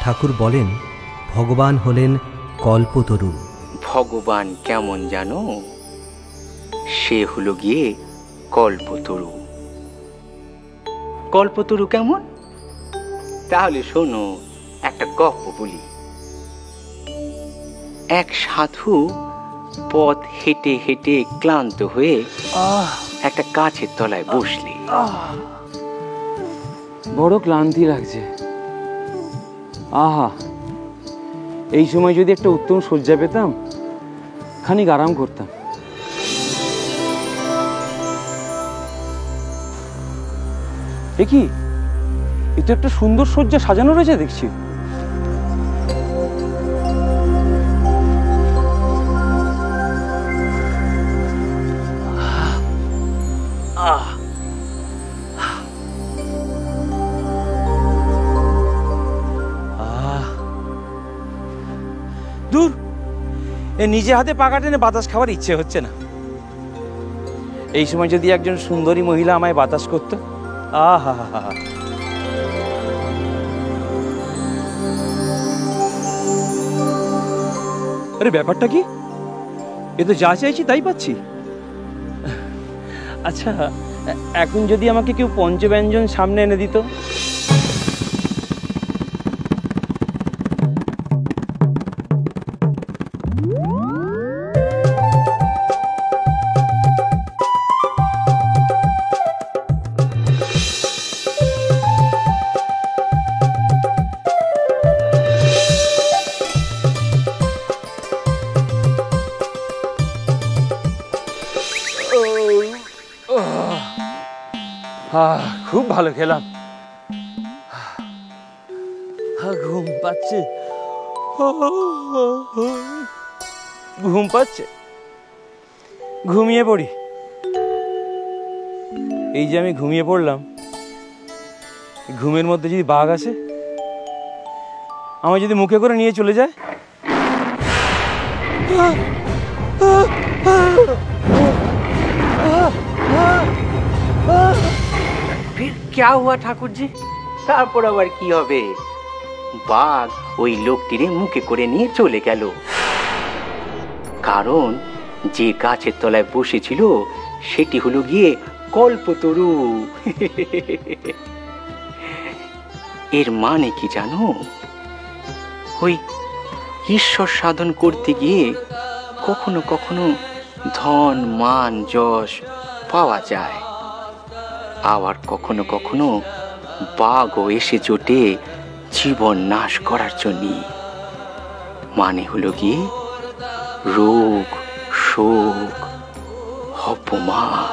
ঠাকুর বলেন ভগবান হলেন কল্পতরু। ভগবান কেমন জানো? সে হলো গিয়ে কল্পতরু। কল্পতরু কেমন? তাহলে শোনো, একটা গল্প বলি। এক সাধু পথ হেঁটে হেঁটে ক্লান্ত হয়ে একটা গাছের তলায় বসলে। বড় ক্লান্তি লাগছে। আহা, এই সময় যদি একটা উত্তম শয্যা পেতাম, খানিক আরাম করতাম। এ কি, এ তো একটা সুন্দর শয্যা সাজানো রয়েছে দেখছি। দূর, এ নিজে হাতে পাকা টেনে বাতাস খাওয়ার ইচ্ছে হচ্ছে না। এই সময় যদি একজন সুন্দরী মহিলা আমায় বাতাস করত, আহা হা হা। আরে ব্যাপারটা কি? এ তো যা চাইছি তাই পাচ্ছি। আচ্ছা, এখন যদি আমাকে কেউ পঞ্চব্যঞ্জন সামনে এনে দিত। খুব ভালো খেলাম। ঘুম পাচ্ছে, ঘুম পাচ্ছে। ঘুমিয়ে পড়ি। এই যে আমি ঘুমিয়ে পড়লাম, ঘুমের মধ্যে যদি বাঘ আসে, আমায় যদি মুখে করে নিয়ে চলে যায়। फिर क्या हुआ ठाकुर जी? তারপর আবার কি হবে? বাঘ ওই লোকটিরে মুখে করে নিয়ে চলে গেল। কারণ যে গাছের তলায় বসেছিল সেটি হলো গিয়ে কল্পতরু। এর মানে কি জানো? ওই ঈশ্বর সাধন করতে গিয়ে কখনো কখনো ধন মান যশ পাওয়া যায়, আবার কখনো কখনো বাঘও এসে জোটে জীবন নাশ করার জন্য। মানে হলো গিয়ে রোগ, শোক, অপমান।